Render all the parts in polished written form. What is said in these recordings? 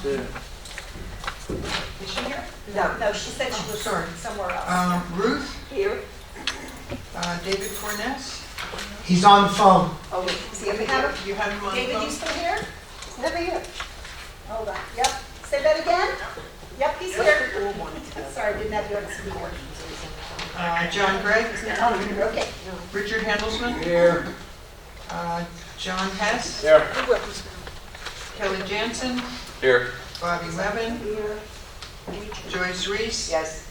Is she here? No, she said she was sorry. somewhere else. Ruth, Here. David Corness. He's on the phone. Oh, see if we have him. You have him on the David, you phone? still here? Never here. Hold on. Yep. Say that again? Yep, he's here. Sorry, didn't have you on speaker. John Gregg, Okay. Richard Handelsman, Here. John Hess, Here. Kelly Jansen, Here. Bobby Levin, Joyce Reese. Yes.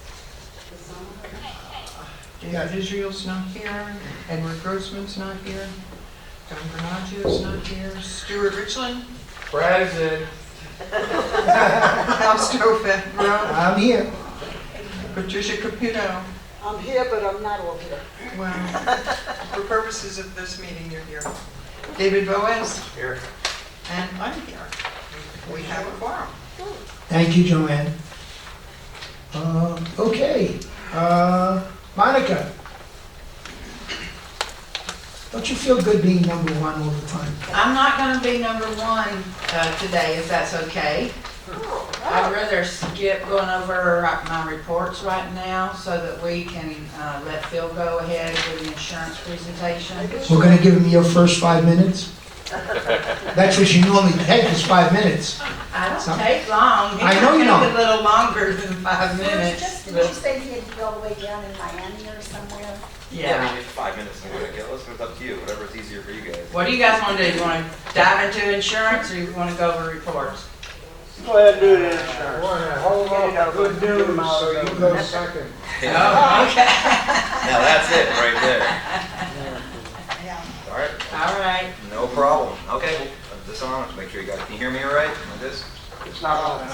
David Israel's not here, Edward Grossman's not here, Don Bernaggio's not here, Stuart Richland, Present. Al Stofan, I'm here. Patricia Caputo. I'm here, but I'm not over here. Well, for purposes of this meeting, you're here. David Boaz, Here. and I'm here. We have a quorum. Thank you, Joanne. Okay. Monica. Don't you feel good being number one all the time? I'm not going to be number one today, if that's okay. I'd rather skip going over my reports right now so that we can let Phil go ahead with the insurance presentation. We're going to give him your first 5 minutes. That's what you normally take, is 5 minutes. I don't Some- take long. I know you It don't. might take a little longer than 5 Didn't minutes. you but- say he had to go all the way down in Miami or somewhere? Yeah. 5 minutes and we're gonna get, it's up to you, whatever's easier for you guys. What do you guys want to do? You want to dive into insurance or you want to go over reports? Go ahead and do the insurance. Hold off the good news, so you go second. Oh, okay. Now that's it, right there. Yeah. All right, All right. no problem. Okay, well, put this on, make sure you guys can hear me all right, like this. It's not on.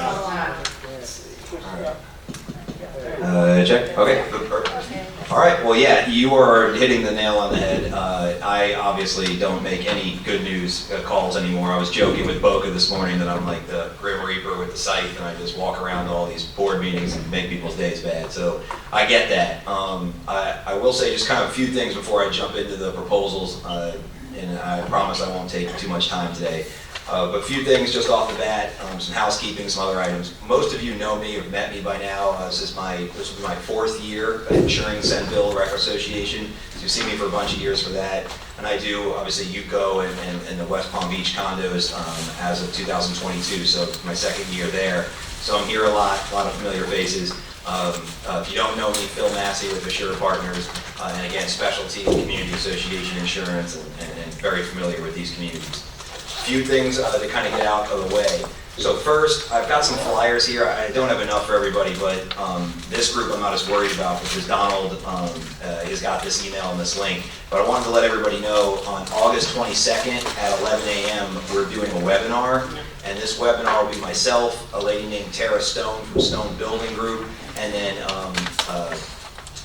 Check. Okay, good, perfect. All right, well, yeah, you are hitting the nail on the head. I obviously don't make any good news calls anymore. I was joking with Boca this morning that I'm like the Grim Reaper with the scythe, and I just walk around to all these board meetings and make people's days bad. So I get that. I will say just kind of a few things before I jump into the proposals, and I promise I won't take too much time today. But a few things just off the bat, some housekeeping, some other items. Most of you know me, have met me by now. This will be my 4th year at insuring Senville Rec Association. So you've seen me for a bunch of years for that. And I do, obviously, UCO and the West Palm Beach condos as of 2022, so my 2nd year there. So I'm here a lot of familiar faces. If you don't know me, Phil Massey with Assure Partners, and again, specialty and community association insurance, and very familiar with these communities. Few things to kind of get out of the way. So first, I've got some flyers here. I don't have enough for everybody, but this group I'm not as worried about because Donald has got this email and this link. But I wanted to let everybody know on August 22nd at 11 a.m. we're doing a webinar. And this webinar will be myself, a lady named Tara Stone from Stone Building Group, and then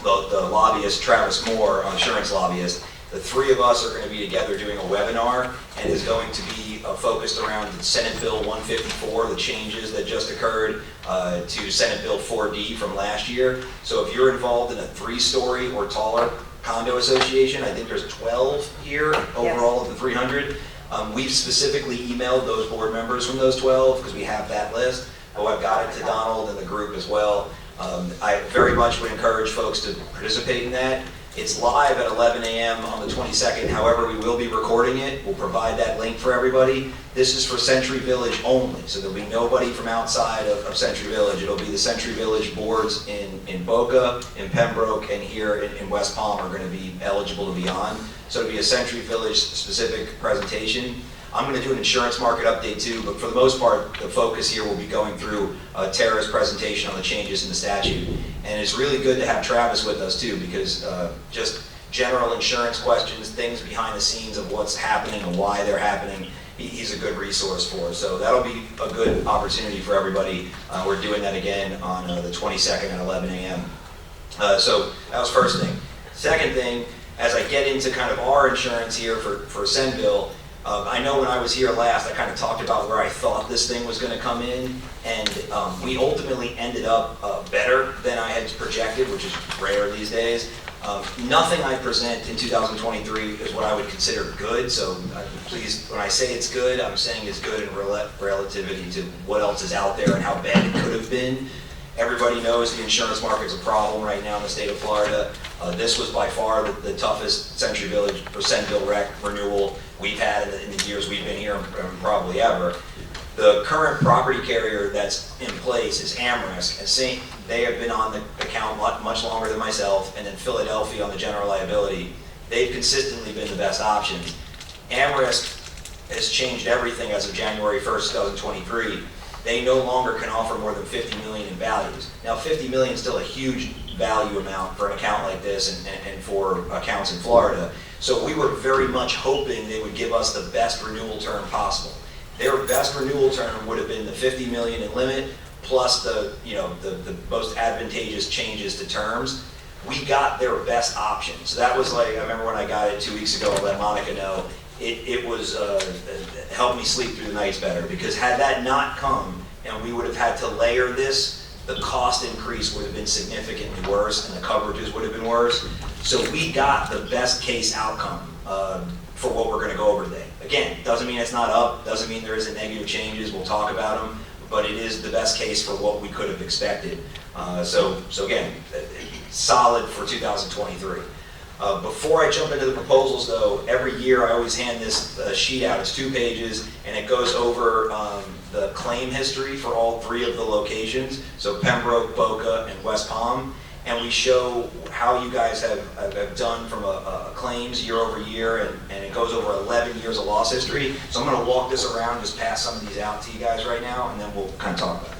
the lobbyist, Travis Moore, insurance lobbyist. The 3 of us are going to be together doing a webinar, and is going to be focused around Senate Bill 154, the changes that just occurred to Senate Bill 4D from last year. So if you're involved in a 3-story or taller condo association, I think there's 12 here overall of the 300. We've specifically emailed those board members from those 12 because we have that list, but I've got it to Donald and the group as well. I very much would encourage folks to participate in that. It's live at 11 a.m. on the 22nd. However, we will be recording it. We'll provide that link for everybody. This is for Century Village only, so there'll be nobody from outside of Century Village. It'll be the Century Village boards in Boca, in Pembroke, and here in West Palm are going to be eligible to be on. So it'll be a Century Village specific presentation. I'm going to do an insurance market update too, but for the most part, the focus here will be going through Tara's presentation on the changes in the statute. And it's really good to have Travis with us too, because just general insurance questions, things behind the scenes of what's happening and why they're happening, he's a good resource for us. So that'll be a good opportunity for everybody. We're doing that again on the 22nd at 11 a.m. So that was first thing. Second thing, as I get into kind of our insurance here for Senville, I know when I was here last, I kind of talked about where I thought this thing was going to come in, and we ultimately ended up better than I had projected, which is rare these days. Nothing I present in 2023 is what I would consider good, so please, when I say it's good, I'm saying it's good in relativity to what else is out there and how bad it could have been. Everybody knows the insurance market's a problem right now in the state of Florida. This was by far the toughest Century Village or Centville rec renewal we've had in the years we've been here, and probably ever. The current property carrier that's in place is Amherst, and they have been on the account much longer than myself, and then Philadelphia on the general liability. They've consistently been the best options. Amherst has changed everything as of January 1st, 2023. They no longer can offer more than $50 million in values. Now, $50 million is still a huge value amount for an account like this and for accounts in Florida. So we were very much hoping they would give us the best renewal term possible. Their best renewal term would have been the $50 million in limit plus the most advantageous changes to terms. We got their best option. So that was like, I remember when I got it 2 weeks ago, I let Monica know. It was helped me sleep through the nights better, because had that not come and we would have had to layer this, the cost increase would have been significantly worse and the coverages would have been worse. So we got the best case outcome for what we're going to go over today. Again, doesn't mean it's not up, doesn't mean there isn't negative changes, we'll talk about them, but it is the best case for what we could have expected. So again, solid for 2023. Before I jump into the proposals though, every year I always hand this sheet out. It's 2 pages and it goes over the claim history for all 3 of the locations. So Pembroke, Boca, and West Palm. And we show how you guys have done from a claims year over year, and it goes over 11 years of loss history. So I'm going to walk this around, just pass some of these out to you guys right now, and then we'll kind of talk about it.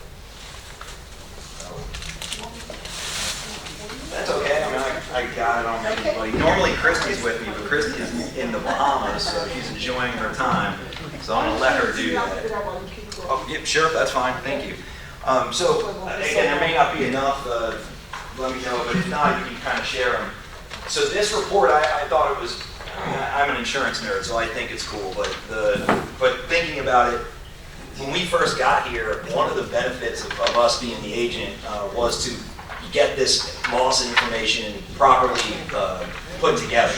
That's okay. I mean, I got it on everybody. Normally Christy's with me, but Christy's in the Bahamas, so she's enjoying her time. So I'm going to let her do that. Oh, yeah, sure, that's fine. Thank you. So again, there may not be enough. Let me know, but if not, you can kind of share them. So this report, I thought it was. I'm an insurance nerd, so I think it's cool. But thinking about it, when we first got here, one of the benefits of us being the agent was to get this loss information properly put together.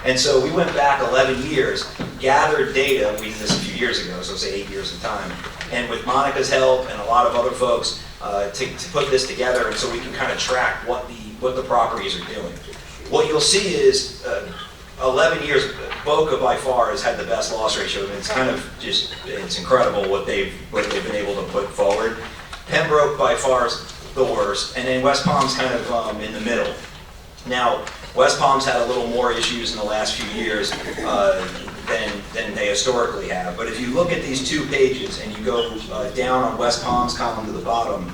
And so we went back 11 years, gathered data. We did this a few years ago, so say 8 years of time. And with Monica's help and a lot of other folks, to put this together, and so we can kind of track what the properties are doing. What you'll see is 11 years, Boca by far has had the best loss ratio, and it's kind of just, it's incredible what they've been able to put forward. Pembroke by far is the worst, and then West Palm's kind of in the middle. Now, West Palm's had a little more issues in the last few years than they historically have. But if you look at these 2 pages and you go down on West Palm's column to the bottom,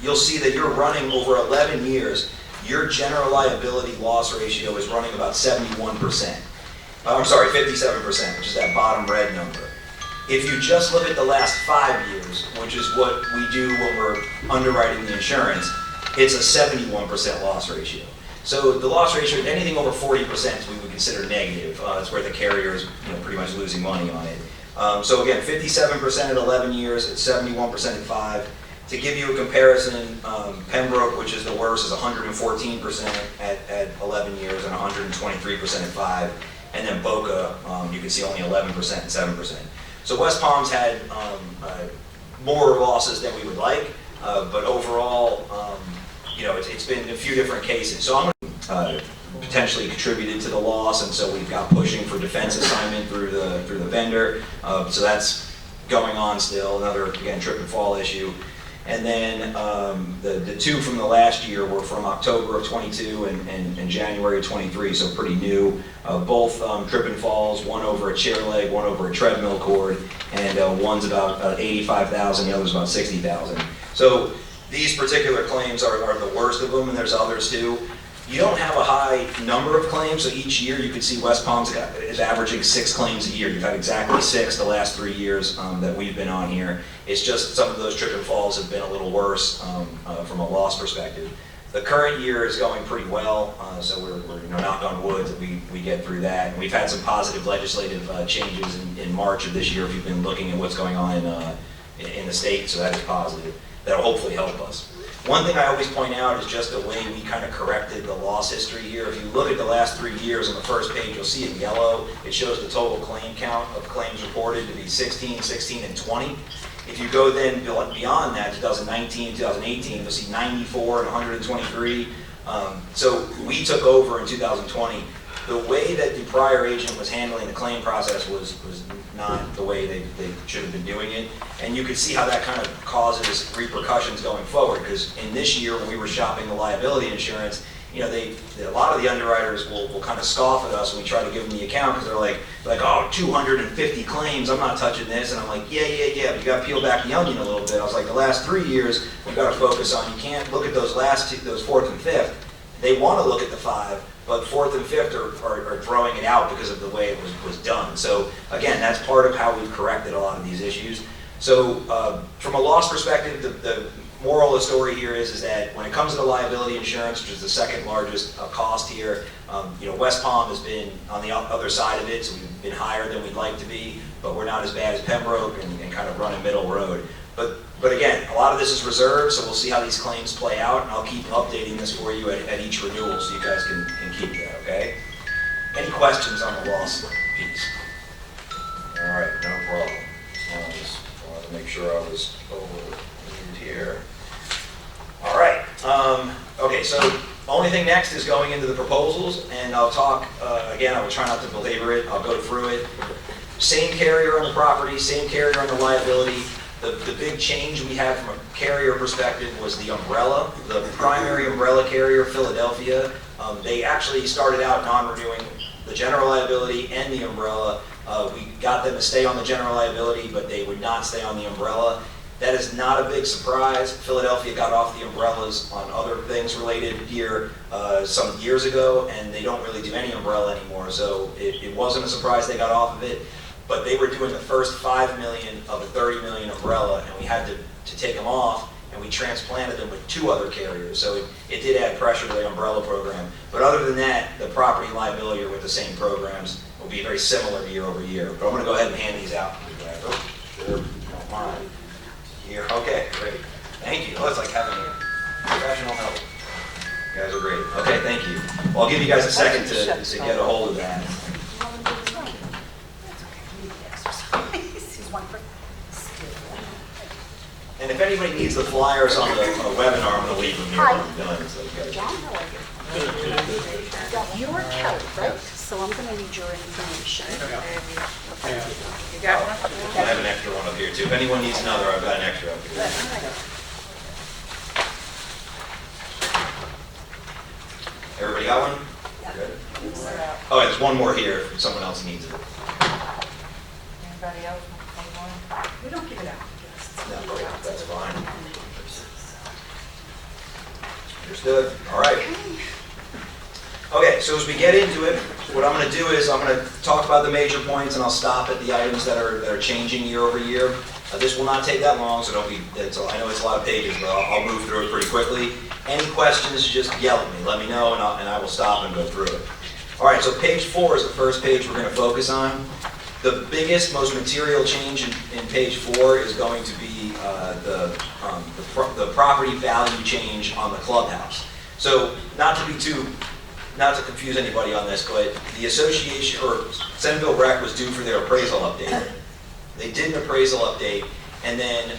you'll see that you're running over 11 years, your general liability loss ratio is running about 71%. I'm sorry, 57%, which is that bottom red number. If you just look at the last 5 years, which is what we do when we're underwriting the insurance, it's a 71% loss ratio. So the loss ratio, anything over 40% we would consider negative. It's where the carrier is pretty much losing money on it. So again, 57% at 11 years, it's 71% at 5. To give you a comparison, Pembroke, which is the worst, is 114% at 11 years and 123% at 5. And then Boca, you can see only 11% and 7%. So West Palm's had more losses than we would like, but overall, it's been a few different cases. So I'm potentially contributed to the loss, and so we've got pushing for defense assignment through the vendor. So that's going on still. Another, again, trip and fall issue. And then the 2 from the last year were from October of 22 and January of 23, so pretty new. Both trip and falls, one over a chair leg, one over a treadmill cord, and one's about 85,000, the other's about 60,000. So these particular claims are the worst of them, and there's others too. You don't have a high number of claims, so each year you can see West Palm's is averaging 6 claims a year. You've had exactly 6 the last 3 years that we've been on here. It's just some of those trip and falls have been a little worse from a loss perspective. The current year is going pretty well, so we're knock on wood that we get through that. And we've had some positive legislative changes in March of this year, if you've been looking at what's going on in the state, so that is positive. That'll hopefully help us. One thing I always point out is just the way we kind of corrected the loss history here. If you look at the last 3 years on the first page, you'll see in yellow, it shows the total claim count of claims reported to be 16, 16, and 20. If you go then beyond that, 2019, 2018, you'll see 94 and 123. So we took over in 2020. The way that the prior agent was handling the claim process was not the way they should have been doing it. And you could see how that kind of causes repercussions going forward, because in this year when we were shopping the liability insurance, you know, a lot of the underwriters will kind of scoff at us when we try to give them the account, because they're like, oh, 250 claims, I'm not touching this. And I'm like, yeah, but you got to peel back the onion a little bit. I was like, the last 3 years, we've got to focus on, you can't look at those last two, those fourth and fifth. They want to look at the 5, but fourth and fifth are throwing it out because of the way it was done. So again, that's part of how we've corrected a lot of these issues. So from a loss perspective, the moral of the story here is that when it comes to the liability insurance, which is the second largest cost here, West Palm has been on the other side of it, so we've been higher than we'd like to be, but we're not as bad as Pembroke and kind of running middle road. But again, a lot of this is reserved, so we'll see how these claims play out, and I'll keep updating this for you at each renewal so you guys can keep that, okay? Any questions on the loss piece? All right, no problem. Just wanted to make sure I was over here. All right, okay, so only thing next is going into the proposals, and I'll talk, again, I will try not to belabor it, I'll go through it. Same carrier on the property, same carrier on the liability. The big change we had from a carrier perspective was the umbrella. The primary umbrella carrier, Philadelphia, they actually started out non-renewing the general liability and the umbrella. We got them to stay on the general liability, but they would not stay on the umbrella. That is not a big surprise. Philadelphia got off the umbrellas on other things related here some years ago, and they don't really do any umbrella anymore, so it wasn't a surprise they got off of it. But they were doing the first $5 million of a $30 million umbrella, and we had to take them off, and we transplanted them with 2 other carriers. So it did add pressure to the umbrella program. But other than that, the property and liability are with the same programs. Will be very similar year over year. But I'm going to go ahead and hand these out. Oh, sure, don't mind. Here, okay, great. Thank you. Oh, it's like having a professional help. You guys are great. Okay, thank you. Well, I'll give you guys a second to get a hold of that. And if anybody needs the flyers on the webinar, I'm going to leave them here when I'm done. So you guys- John, how are you? You're Kelly, right? So I'm going to need your information. You got one? I have an extra one up here too. If anyone needs another, I've got an extra up here. Everybody got one? Good. Oh, there's one more here if someone else needs it. Anybody else? We don't give it out. No, that's fine. Understood. All right. Okay, so as we get into it, what I'm going to do is I'm going to talk about the major points, and I'll stop at the items that are changing year over year. This will not take that long, so don't be. I know it's a lot of pages, but I'll move through it pretty quickly. Any questions, just yell at me. Let me know, and I will stop and go through it. All right, so page 4 is the first page we're going to focus on. The biggest, most material change in page 4 is going to be the property value change on the clubhouse. So not to confuse anybody on this, but the association, or Centerville Rec was due for their appraisal update. They did an appraisal update, and then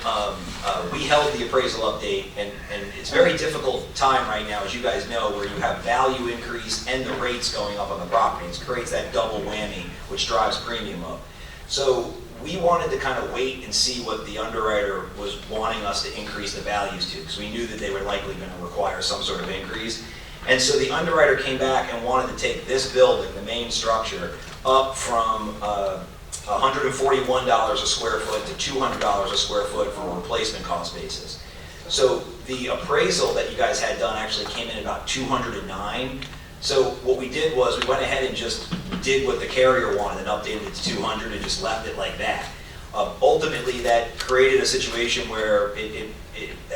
we held the appraisal update, and it's a very difficult time right now, as you guys know, where you have value increase and the rates going up on the property. It creates that double whammy, which drives premium up. So we wanted to kind of wait and see what the underwriter was wanting us to increase the values to, because we knew that they were likely going to require some sort of increase. And so the underwriter came back and wanted to take this building, the main structure, up from $141 a square foot to $200 a square foot from a replacement cost basis. So the appraisal that you guys had done actually came in about $209. So what we did was we went ahead and just did what the carrier wanted and updated it to $200 and just left it like that. Ultimately, that created a situation where it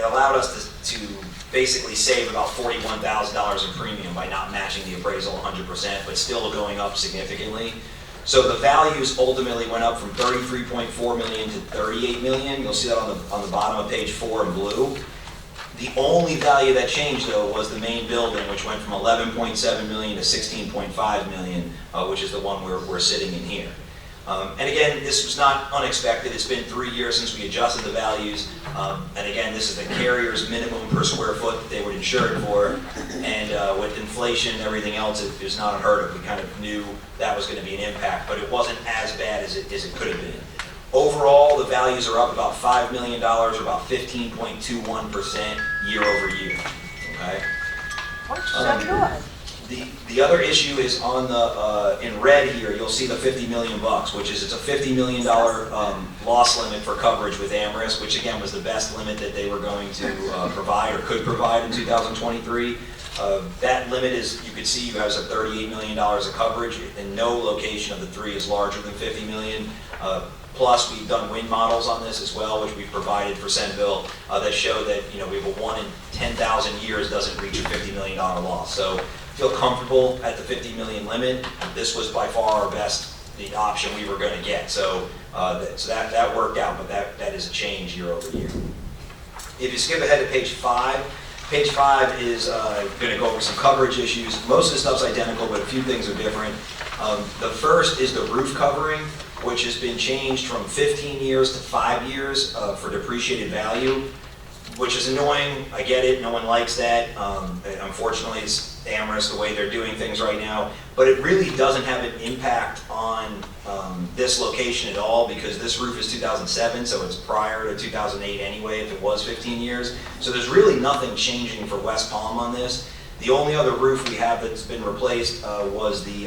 allowed us to basically save about $41,000 in premium by not matching the appraisal 100%, but still going up significantly. So the values ultimately went up from 33.4 million to 38 million. You'll see that on the bottom of page 4 in blue. The only value that changed, though, was the main building, which went from 11.7 million to 16.5 million, which is the one we're sitting in here. And again, this was not unexpected. It's been 3 years since we adjusted the values. And again, this is the carrier's minimum per square foot that they would insure it for. And with inflation and everything else, it was not unheard of. We kind of knew that was going to be an impact, but it wasn't as bad as it could have been. Overall, the values are up about $5 million, or about 15.21% year over year. Okay. What's that doing? The other issue is on the in red here. You'll see the $50 million, which is it's a $50 million loss limit for coverage with AmRisc, which again was the best limit that they were going to provide or could provide in 2023. That limit is, you can see, you guys have $38 million of coverage, and no location of the three is larger than $50 million. Plus, we've done wind models on this as well, which we've provided for Centerville, that show that we have a 1 in 10,000 years doesn't reach a $50 million loss. So feel comfortable at the 50 million limit. This was by far our best the option we were going to get. So that worked out, but that is a change year over year. If you skip ahead to page 5, page 5 is going to go over some coverage issues. Most of the stuff's identical, but a few things are different. The first is the roof covering, which has been changed from 15 years to 5 years for depreciated value, which is annoying. I get it. No one likes that. Unfortunately, it's AmRisc the way they're doing things right now. But it really doesn't have an impact on this location at all, because this roof is 2007, so it's prior to 2008 anyway, if it was 15 years. So there's really nothing changing for West Palm on this. The only other roof we have that's been replaced was the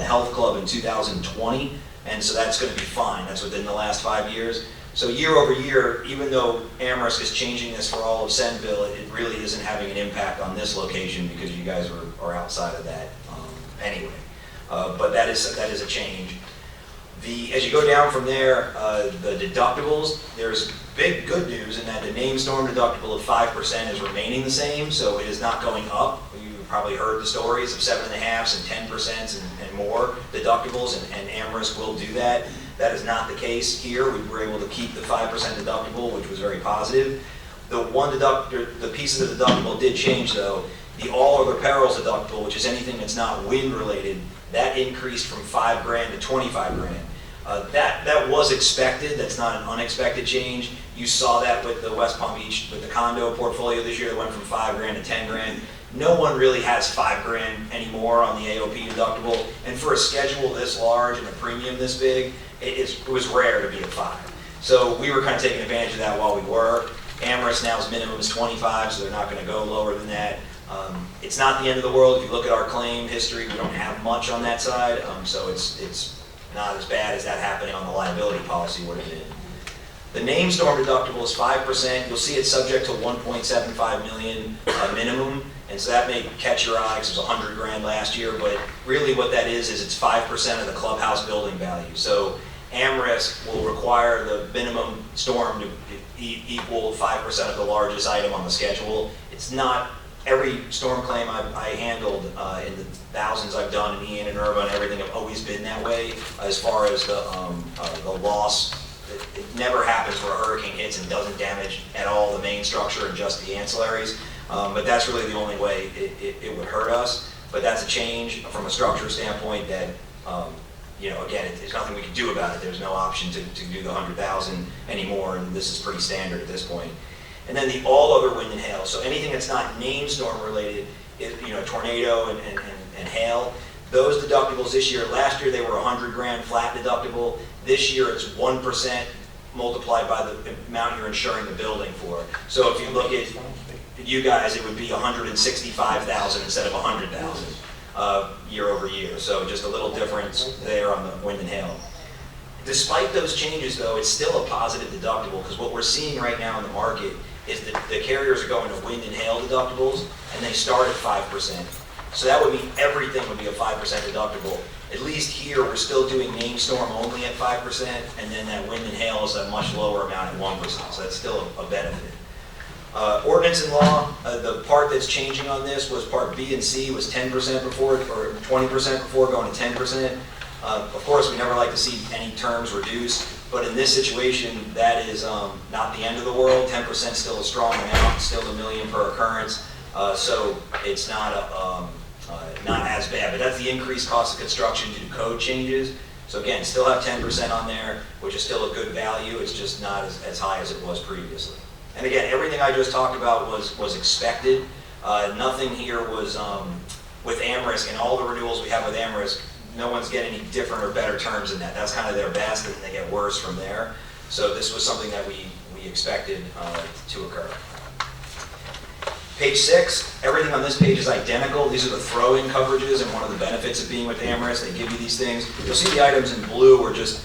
health club in 2020, and so that's going to be fine. That's within the last 5 years. So year over year, even though AmRisc is changing this for all of Centerville, it really isn't having an impact on this location because you guys are outside of that anyway. But that is a change. As you go down from there, the deductibles, there's big good news in that the named storm deductible of 5% is remaining the same, so it is not going up. You've probably heard the stories of 7.5s and 10% and more deductibles, and AmRisc will do that. That is not the case here. We were able to keep the 5% deductible, which was very positive. The piece of the deductible did change though. The all other perils deductible, which is anything that's not wind related, that increased from $5,000 to $25,000. That was expected. That's not an unexpected change. You saw that with the West Palm Beach, with the condo portfolio this year that went from $5,000 to $10,000. No one really has $5,000 anymore on the AOP deductible. And for a schedule this large and a premium this big, it was rare to be at 5. So we were kind of taking advantage of that while we were. AmRisc now's minimum is 25, so they're not going to go lower than that. It's not the end of the world. If you look at our claim history, we don't have much on that side, so it's not as bad as that happening on the liability policy would have been. The named storm deductible is 5%. You'll see it's subject to 1.75 million minimum, and so that may catch your eye because it was $100,000 last year. But really, what that is it's 5% of the clubhouse building value. So AmRisc will require the minimum storm to equal 5% of the largest item on the schedule. It's not every storm claim I handled in the thousands I've done in Ian and Irma and everything have always been that way as far as the loss. It never happens where a hurricane hits and doesn't damage at all the main structure and just the ancillaries. But that's really the only way it would hurt us. But that's a change from a structure standpoint that, again, there's nothing we can do about it. There's no option to do the 100,000 anymore, and this is pretty standard at this point. And then the all other wind and hail. So anything that's not named storm related, tornado and hail, those deductibles this year, last year they were $100,000 flat deductible. This year it's 1% multiplied by the amount you're insuring the building for. So if you look at you guys, it would be $165,000 instead of $100,000 year over year. So just a little difference there on the wind and hail. Despite those changes though, it's still a positive deductible because what we're seeing right now in the market is that the carriers are going to wind and hail deductibles and they start at 5%. So that would mean everything would be a 5% deductible. at least here, we're still doing name storm only at 5%, and then that wind and hail is a much lower amount at 1%, so that's still a benefit. Ordinance and law, the part that's changing on this was part B and C was 10% before, or 20% before, going to 10%. Of course, we never like to see any terms reduced, but in this situation, that is not the end of the world. 10% still a strong amount, still $1 million per occurrence, so it's not as bad. But that's the increased cost of construction due to code changes. So again, still have 10% on there, which is still a good value. It's just not as high as it was previously. And again, everything I just talked about was expected. Nothing here was with Amerisk, and all the renewals we have with Amerisk, no one's getting any different or better terms than that. That's kind of their best, and then they get worse from there. So this was something that we expected to occur. Page 6, everything on this page is identical. These are the throw-in coverages, and one of the benefits of being with Amerisk, they give you these things. You'll see the items in blue are just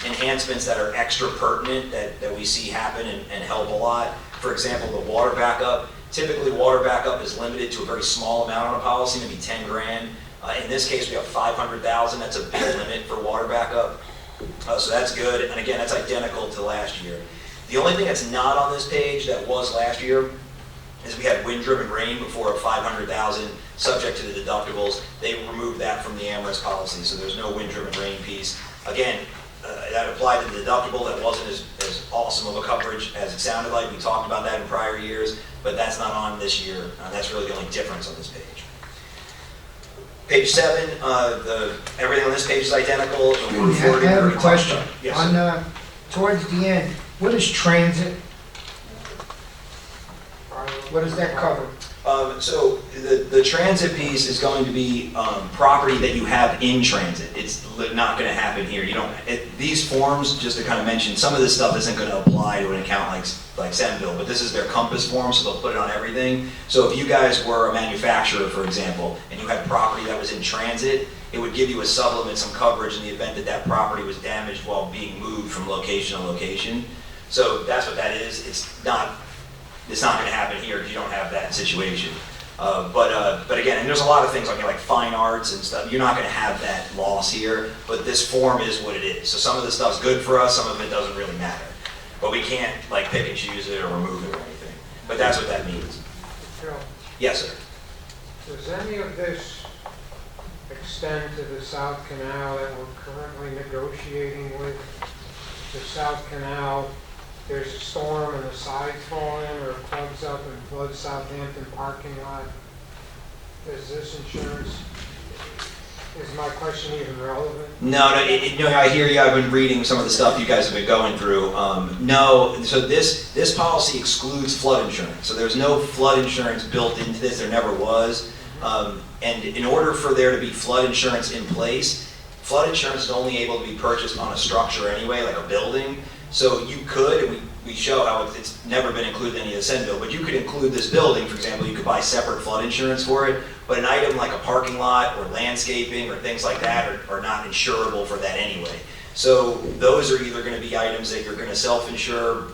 enhancements that are extra pertinent that we see happen and help a lot. For example, the water backup. Typically, water backup is limited to a very small amount on a policy, maybe 10 grand. In this case, we have 500,000. That's a big limit for water backup. So that's good. And again, that's identical to last year. The only thing that's not on this page that was last year is we had wind-driven rain before of 500,000, subject to the deductibles. They removed that from the Amerisk policy, so there's no wind-driven rain piece. Again, that applied to the deductible. That wasn't as awesome of a coverage as it sounded like. We talked about that in prior years, but that's not on this year. That's really the only difference on this page. Page 7, everything on this page is identical. I have a question. Yes, On, towards the end, what is transit? What does that cover? So the transit piece is going to be property that you have in transit. It's not going to happen here. You don't. These forms, just to kind of mention, some of this stuff isn't going to apply to an account like Senville, but this is their Compass form, so they'll put it on everything. So if you guys were a manufacturer, for example, and you had property that was in transit, it would give you a supplement, some coverage in the event that that property was damaged while being moved from location to location. So that's what that is. It's not going to happen here if you don't have that situation. But again, and there's a lot of things like fine arts and stuff. You're not going to have that loss here, but this form is what it is. So some of the stuff's good for us, some of it doesn't really matter. But we can't pick and choose it or remove it or anything. But that's what that means. Joe, Yes, sir. does any of this extend to the South Canal that we're currently negotiating with? The South Canal, there's a storm and the sides fall in or plugs up and floods Southampton parking lot. Is this insurance, is my question even relevant? No, I hear you. I've been reading some of the stuff you guys have been going through. No, so this policy excludes flood insurance. So there's no flood insurance built into this. There never was. And in order for there to be flood insurance in place, flood insurance is only able to be purchased on a structure anyway, like a building. So you could, and we show how it's never been included in any of the Senville, but you could include this building, for example, you could buy separate flood insurance for it, but an item like a parking lot or landscaping or things like that are not insurable for that anyway. So those are either going to be items that you're going to self-insure,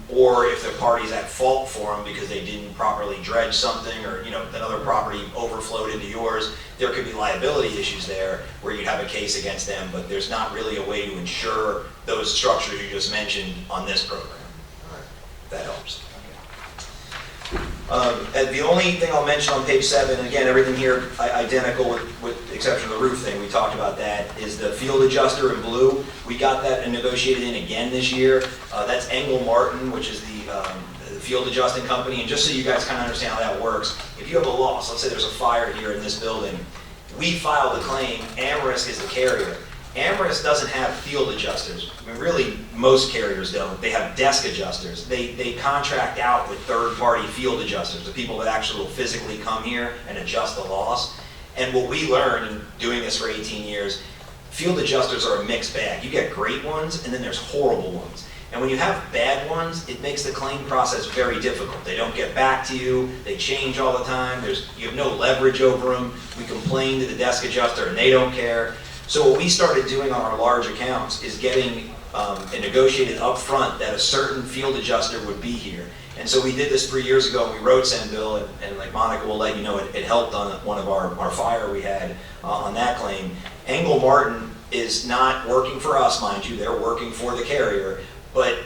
or if the party's at fault for them because they didn't properly dredge something, or another property overflowed into yours, there could be liability issues there where you'd have a case against them, but there's not really a way to insure those structures you just mentioned on this program. If that helps. And the only thing I'll mention on page 7, and again, everything here identical with the exception of the roof thing, we talked about that, is the field adjuster in blue. We got that and negotiated in again this year. That's Engel Martin, which is the field adjusting company. And just so you guys kind of understand how that works, if you have a loss, let's say there's a fire here in this building, we file the claim, Amerisk is the carrier. Amerisk doesn't have field adjusters. I mean, really, most carriers don't. They have desk adjusters. They contract out with third-party field adjusters, the people that actually will physically come here and adjust the loss. And what we learned in doing this for 18 years, field adjusters are a mixed bag. You get great ones, and then there's horrible ones. And when you have bad ones, it makes the claim process very difficult. They don't get back to you. They change all the time. You have no leverage over them. We complain to the desk adjuster, and they don't care. So what we started doing on our large accounts is getting it negotiated up front that a certain field adjuster would be here. And so we did this 3 years ago, and we wrote Senville, and like Monica will let you know, it helped on one of our fire we had on that claim. Engel Martin is not working for us, mind you, they're working for the carrier, but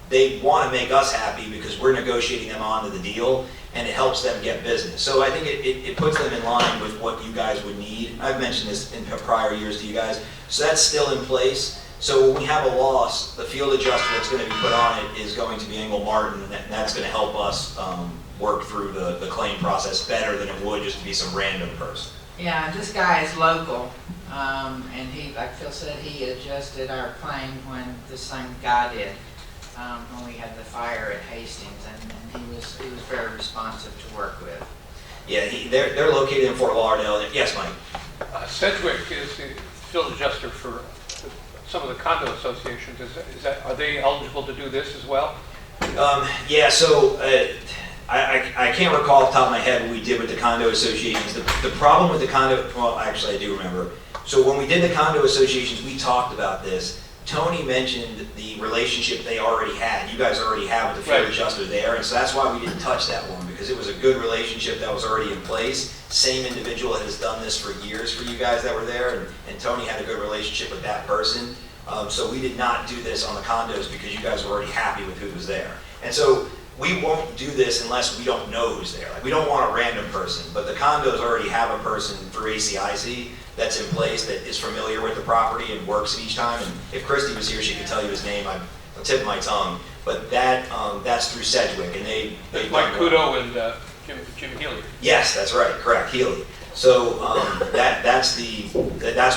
they want to make us happy because we're negotiating them onto the deal, and it helps them get business. So I think it puts them in line with what you guys would need. I've mentioned this in prior years to you guys. So that's still in place. So when we have a loss, the field adjuster that's going to be put on it is going to be Engel Martin, and that's going to help us work through the claim process better than it would just to be some random person. Yeah, this guy is local, and he, like Phil said, he adjusted our claim when the same guy did, when we had the fire at Hastings, and he was very responsive to work with. Yeah, they're located in Fort Lauderdale. Yes, Mike? Sedgwick is the field adjuster for some of the condo associations. Are they eligible to do this as well? Yeah, so I can't recall off the top of my head what we did with the condo associations. The problem with the condo, well, actually I do remember. So when we did the condo associations, we talked about this. Tony mentioned the relationship they already had. You guys already have with the field adjuster there, and so that's why we didn't touch that one, because it was a good relationship that was already in place. Same individual has done this for years for you guys that were there, and Tony had a good relationship with that person. So we did not do this on the condos because you guys were already happy with who was there. And so we won't do this unless we don't know who's there. Like, we don't want a random person, but the condos already have a person through ACIC that's in place that is familiar with the property and works it each time. And if Christy was here, she could tell you his name. I'm tipping my tongue. But that's through Sedgwick, and they Mike Kudo and Jim Healy. Yes, that's right, correct, Healy. So that's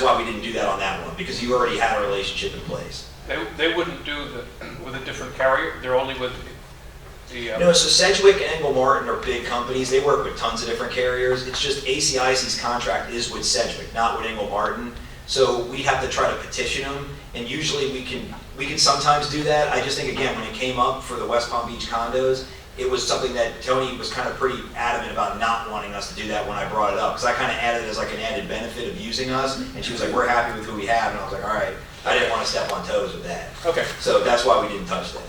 why we didn't do that on that one, because you already had a relationship in place. They wouldn't do with a different carrier. They're only with the. No, so Sedgwick and Engel Martin are big companies. They work with tons of different carriers. It's just ACIC's contract is with Sedgwick, not with Engel Martin. So we have to try to petition them, and usually we can sometimes do that. I just think, again, when it came up for the West Palm Beach condos, it was something that Tony was kind of pretty adamant about not wanting us to do that when I brought it up, because I kind of added it as like an added benefit of using us, and she was like, we're happy with who we have, and I was like, all right, I didn't want to step on toes with that. Okay. So that's why we didn't touch that.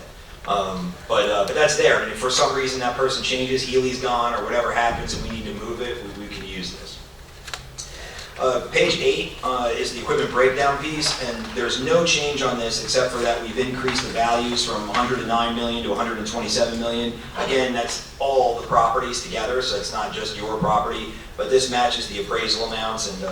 But that's there, and if for some reason that person changes, Healy's gone, or whatever happens, and we need to move it, we can use this. Page 8 is the equipment breakdown piece, and there's no change on this except for that we've increased the values from 109 million to 127 million. Again, that's all the properties together, so it's not just your property, but this matches the appraisal amounts, and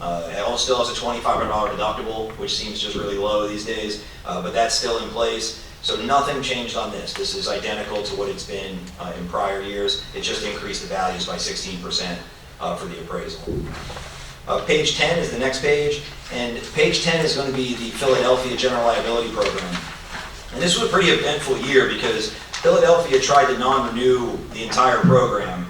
it still has a $2,500 deductible, which seems just really low these days, but that's still in place. So nothing changed on this. This is identical to what it's been in prior years. It just increased the values by 16% for the appraisal. Page 10 is the next page, and page 10 is going to be the Philadelphia General Liability Program. And this was a pretty eventful year because Philadelphia tried to non-renew the entire program.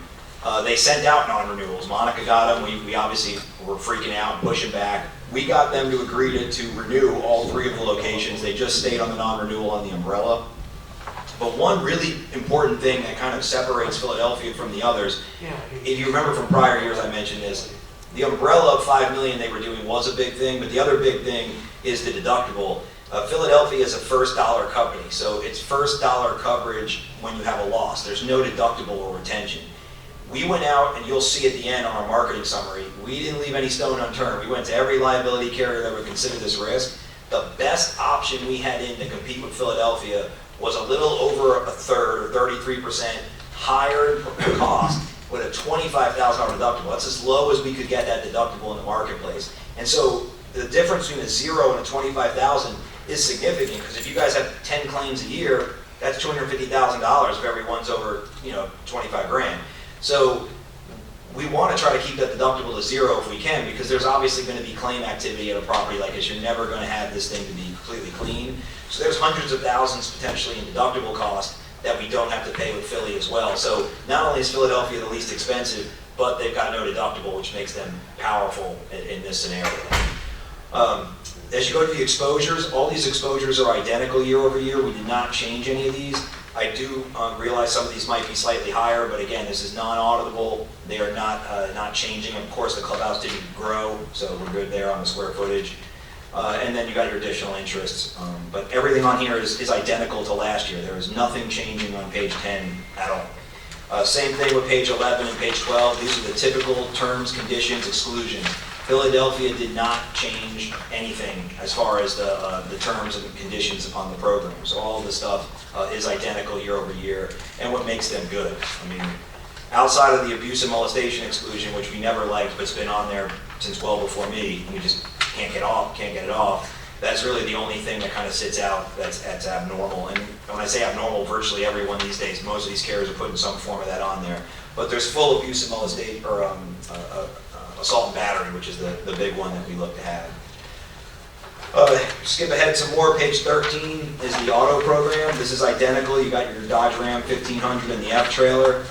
They sent out non-renewals. Monica got them. We obviously were freaking out and pushing back. We got them to agree to renew all 3 of the locations. They just stayed on the non-renewal on the umbrella. But one really important thing that kind of separates Philadelphia from the others, if you remember from prior years I mentioned this, the umbrella of $5 million they were doing was a big thing, but the other big thing is the deductible. Philadelphia is a first dollar company, so it's first dollar coverage when you have a loss. There's no deductible or retention. We went out, and you'll see at the end on our marketing summary, we didn't leave any stone unturned. We went to every liability carrier that would consider this risk. The best option we had in to compete with Philadelphia was a little over a third, or 33% higher in cost, with a $25,000 deductible. That's as low as we could get that deductible in the marketplace. And so the difference between a 0 and a $25,000 is significant, because if you guys have 10 claims a year, that's $250,000 if everyone's over, 25 grand. So we want to try to keep that deductible to 0 if we can, because there's obviously going to be claim activity at a property like this. You're never going to have this thing to be completely clean. So there's hundreds of thousands potentially in deductible cost that we don't have to pay with Philly as well. So not only is Philadelphia the least expensive, but they've got no deductible, which makes them powerful in this scenario. As you go to the exposures, all these exposures are identical year over year. We did not change any of these. I do realize some of these might be slightly higher, but again, this is non-auditable. They are not changing. Of course, the clubhouse didn't grow, so we're good there on the square footage. And then you got your additional interests. But everything on here is identical to last year. There is nothing changing on page 10 at all. Same thing with page 11 and page 12. These are the typical terms, conditions, exclusions. Philadelphia did not change anything as far as the terms and conditions upon the program. So all of the stuff is identical year over year, and what makes them good. I mean, outside of the abuse and molestation exclusion, which we never liked, but it's been on there since well before me, and we just can't get it off. That's really the only thing that kind of sits out that's abnormal. And when I say abnormal, virtually everyone these days, most of these carriers are putting some form of that on there. But there's full abuse and molestation, or assault and battery, which is the big one that we look to have. Skip ahead some more. Page 13 is the auto program. This is identical. You got your Dodge Ram 1500 and the F trailer.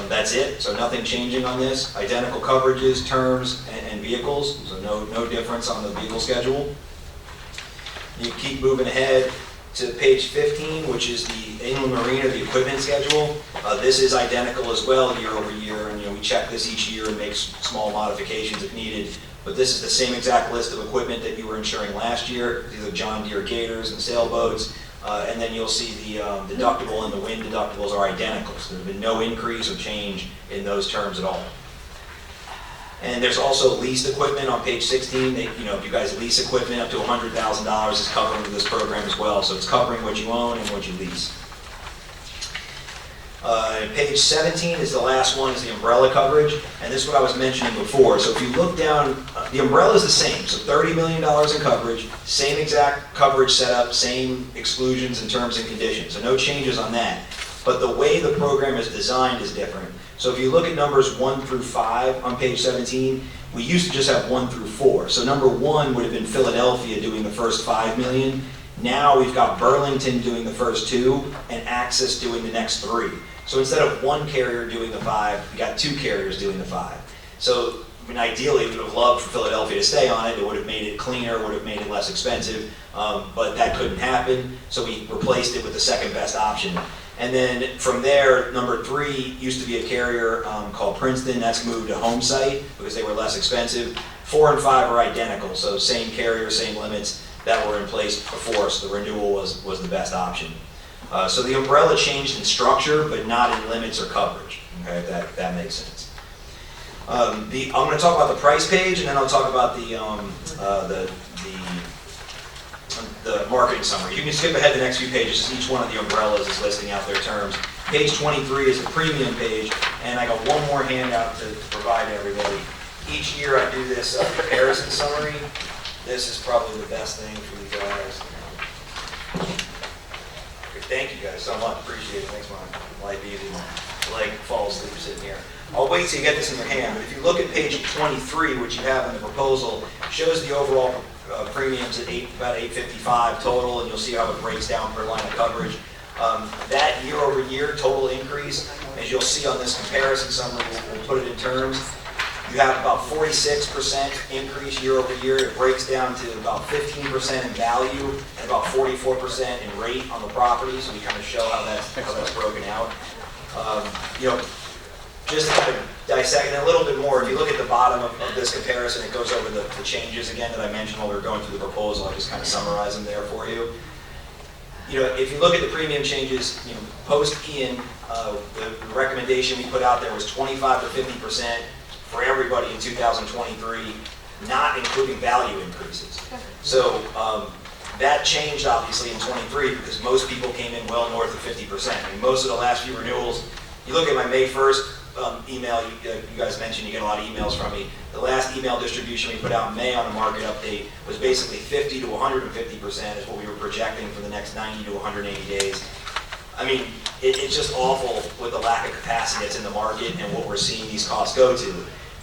That's it. So nothing changing on this. Identical coverages, terms, and vehicles. So no difference on the vehicle schedule. You keep moving ahead to page 15, which is the inland marine, or the equipment schedule. This is identical as well year over year, and we check this each year and make small modifications if needed. But this is the same exact list of equipment that you were insuring last year. These are John Deere Gators and sailboats. And then you'll see the deductible and the wind deductibles are identical. So there's been no increase or change in those terms at all. And there's also leased equipment on page 16. If you guys lease equipment up to $100,000 is covered under this program as well. So it's covering what you own and what you lease. Page 17 is the last one, is the umbrella coverage. And this is what I was mentioning before. So if you look down, the umbrella is the same. So $30 million in coverage, same exact coverage setup, same exclusions and terms and conditions. So no changes on that. But the way the program is designed is different. So if you look at numbers 1 through 5 on page 17, we used to just have 1 through 4. So number 1 would have been Philadelphia doing the first $5 million. Now we've got Burlington doing the first 2 and Axis doing the next 3. So instead of 1 carrier doing the 5, we got 2 carriers doing the 5. So ideally, we would have loved for Philadelphia to stay on it. It would have made it cleaner, would have made it less expensive, but that couldn't happen. So we replaced it with the second best option. And then from there, number 3 used to be a carrier called Princeton. That's moved to Home Site because they were less expensive. 4 and 5 are identical, so same carrier, same limits that were in place before. So the renewal was the best option. So the umbrella changed in structure, but not in limits or coverage. Okay, if that makes sense. I'm going to talk about the price page, and then I'll talk about the marketing summary. You can skip ahead the next few pages, just each one of the umbrellas is listing out their terms. Page 23 is the premium page, and I got one more handout to provide to everybody. Each year I do this comparison summary. This is probably the best thing for you guys. Thank you guys so much, appreciate it, makes my life easy. Like fall asleep sitting here. I'll wait till you get this in your hand, but if you look at page 23, which you have in the proposal, shows the overall premiums at about $855 total, and you'll see how it breaks down per line of coverage. That year over year total increase, as you'll see on this comparison summary, we'll put it in terms. You have about 46% increase year over year. It breaks down to about 15% in value and about 44% in rate on the property. So we kind of show how that's broken out. Just to kind of dissect it a little bit more, if you look at the bottom of this comparison, it goes over the changes again that I mentioned while we were going through the proposal. I just kind of summarize them there for you. If you look at the premium changes, post Ian, the recommendation we put out there was 25 to 50% for everybody in 2023, not including value increases. So that changed obviously in 23 because most people came in well north of 50%. I mean, most of the last few renewals, you look at my May 1st email, you guys mentioned you get a lot of emails from me. The last email distribution we put out in May on the market update was basically 50 to 150% is what we were projecting for the next 90 to 180 days. I mean, it's just awful with the lack of capacity that's in the market and what we're seeing these costs go to.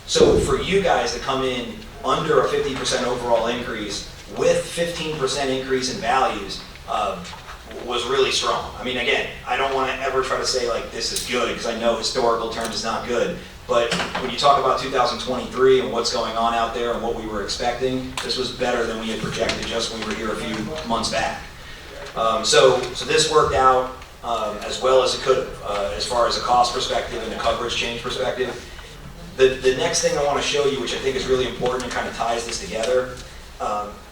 So for you guys to come in under a 50% overall increase with 15% increase in values was really strong. I mean, again, I don't want to ever try to say like this is good because I know historical terms is not good. But when you talk about 2023 and what's going on out there and what we were expecting, this was better than we had projected just when we were here a few months back. So this worked out as well as it could have as far as a cost perspective and a coverage change perspective. The next thing I want to show you, which I think is really important and kind of ties this together,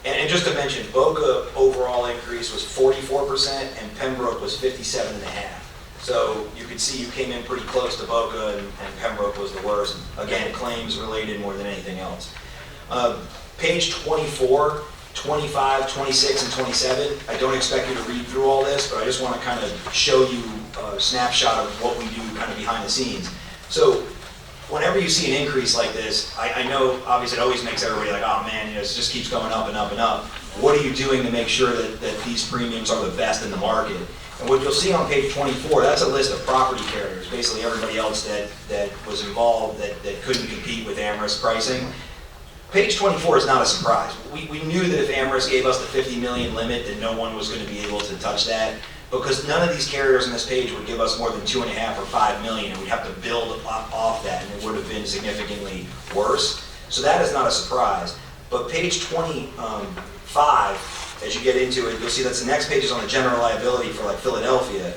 and just to mention, Boca overall increase was 44% and Pembroke was 57.5%. So you could see you came in pretty close to Boca and Pembroke was the worst. Again, claims related more than anything else. Page 24, 25, 26, and 27, I don't expect you to read through all this, but I just want to kind of show you a snapshot of what we do kind of behind the scenes. So whenever you see an increase like this, I know obviously it always makes everybody like, oh man, it just keeps going up and up and up. What are you doing to make sure that these premiums are the best in the market? And what you'll see on page 24, that's a list of property carriers, basically everybody else that was involved that couldn't compete with AmRisc pricing. Page 24 is not a surprise. We knew that if AmRisc gave us the 50 million limit, that no one was going to be able to touch that, because none of these carriers on this page would give us more than 2.5 or 5 million, and we'd have to build off that, and it would have been significantly worse. So that is not a surprise. But page 25, as you get into it, you'll see that's the next page is on the general liability for like Philadelphia.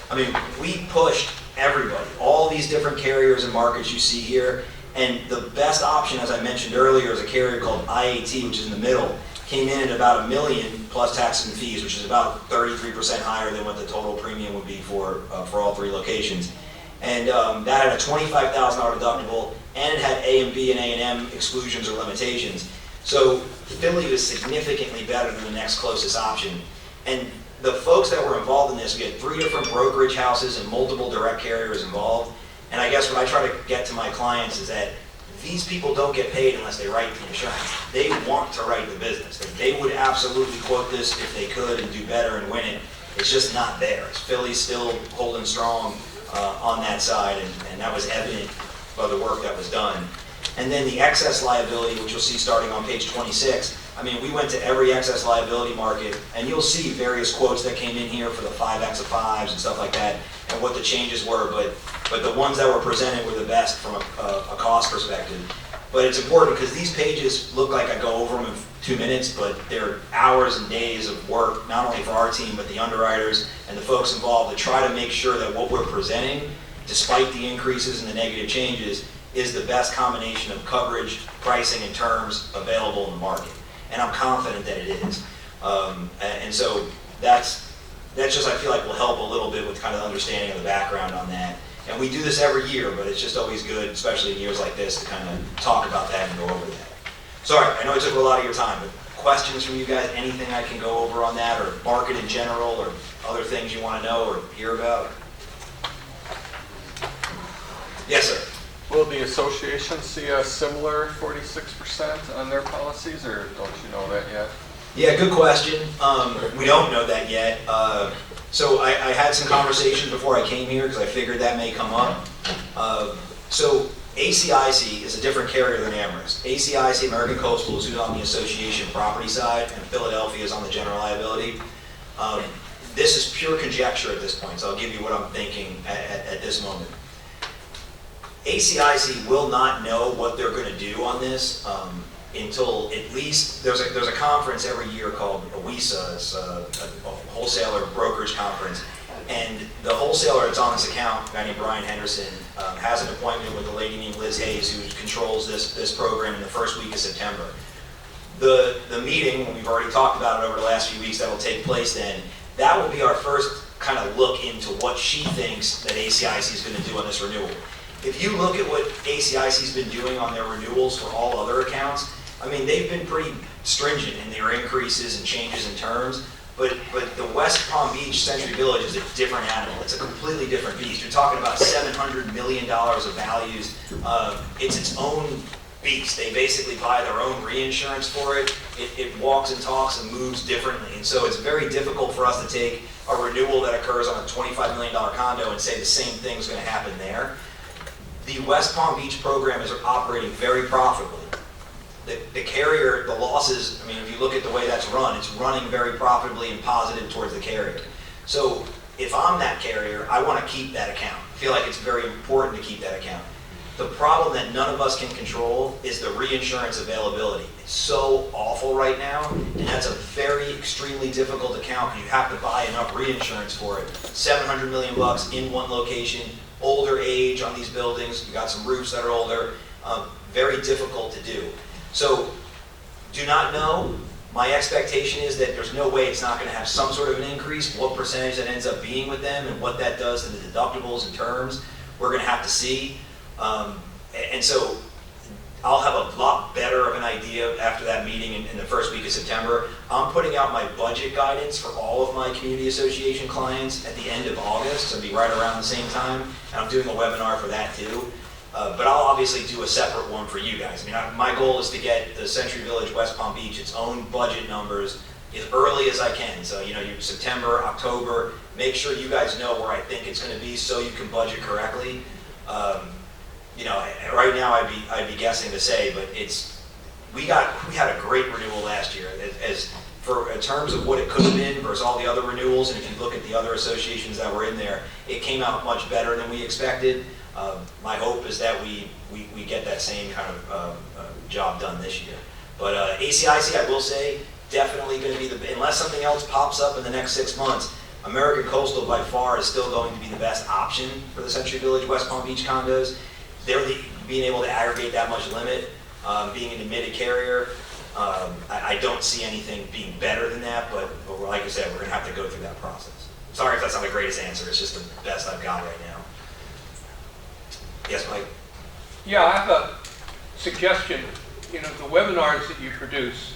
I mean, we pushed everybody, all these different carriers and markets you see here, and the best option, as I mentioned earlier, is a carrier called IAT, which is in the middle, came in at about $1 million plus taxes and fees, which is about 33% higher than what the total premium would be for all 3 locations. And that had a $25,000 deductible, and it had A and B and A&M exclusions or limitations. So Philly was significantly better than the next closest option. And the folks that were involved in this, we had 3 different brokerage houses and multiple direct carriers involved. And I guess what I try to get to my clients is that these people don't get paid unless they write the insurance. They want to write the business. They would absolutely quote this if they could and do better and win it. It's just not theirs. Philly's still holding strong on that side, and that was evident by the work that was done. And then the excess liability, which you'll see starting on page 26. I mean, we went to every excess liability market, and you'll see various quotes that came in here for the 5X of 5s and stuff like that, and what the changes were, but the ones that were presented were the best from a cost perspective. But it's important because these pages look like I go over them in 2 minutes, but they're hours and days of work, not only for our team, but the underwriters and the folks involved to try to make sure that what we're presenting, despite the increases and the negative changes, is the best combination of coverage, pricing, and terms available in the market. And I'm confident that it is. And so that's just, I feel like, will help a little bit with kind of understanding of the background on that. And we do this every year, but it's just always good, especially in years like this, to kind of talk about that and go over that. Sorry, I know I took a lot of your time, but questions from you guys, anything I can go over on that, or market in general, or other things you want to know or hear about? Yes, sir. Will the association see a similar 46% on their policies, or don't you know that yet? Yeah, good question. We don't know that yet. So I had some conversations before I came here because I figured that may come up. So ACIC is a different carrier than AmRisc. ACIC, American Coastal, is on the association property side, and Philadelphia is on the general liability. This is pure conjecture at this point, so I'll give you what I'm thinking at this moment. ACIC will not know what they're going to do on this until at least there's a conference every year called AWISA. It's a wholesaler brokerage conference, and the wholesaler that's on this account, a guy named Brian Henderson, has an appointment with a lady named Liz Hayes, who controls this program in the first week of September. The meeting, we've already talked about it over the last few weeks, that will take place then. That will be our first kind of look into what she thinks that ACIC is going to do on this renewal. If you look at what ACIC's been doing on their renewals for all other accounts, I mean, they've been pretty stringent in their increases and changes in terms, but the West Palm Beach Century Village is a different animal. It's a completely different beast. You're talking about $700 million of values. It's its own beast. They basically buy their own reinsurance for it. It walks and talks and moves differently. And so it's very difficult for us to take a renewal that occurs on a $25 million condo and say the same thing's going to happen there. The West Palm Beach program is operating very profitably. The carrier, the losses, I mean, if you look at the way that's run, it's running very profitably and positive towards the carrier. So if I'm that carrier, I want to keep that account. I feel like it's very important to keep that account. The problem that none of us can control is the reinsurance availability. It's so awful right now, and that's a very extremely difficult account because you have to buy enough reinsurance for it. $700 million in one location, older age on these buildings, you got some roofs that are older, very difficult to do. So, do not know. My expectation is that there's no way it's not going to have some sort of an increase. What percentage that ends up being with them and what that does to the deductibles and terms, we're going to have to see. And so, I'll have a lot better of an idea after that meeting in the first week of September. I'm putting out my budget guidance for all of my community association clients at the end of August, so it'll be right around the same time. And I'm doing a webinar for that too. But I'll obviously do a separate one for you guys. I mean, my goal is to get the Century Village West Palm Beach its own budget numbers as early as I can. So, you September, October, make sure you guys know where I think it's gonna be so you can budget correctly. Right now I'd be guessing to say, but we had a great renewal last year. In terms of what it could have been versus all the other renewals, and if you look at the other associations that were in there, it came out much better than we expected. My hope is that we get that same kind of job done this year. But ACIC, I will say, definitely going to be unless something else pops up in the next 6 months, American Coastal by far is still going to be the best option for the Century Village West Palm Beach condos. Being able to aggregate that much limit, being an admitted carrier, I don't see anything being better than that, but like I said, we're going to have to go through that process. Sorry if that's not the greatest answer, it's just the best I've got right now. Yes, Mike? Yeah, I have a suggestion. The webinars that you produce,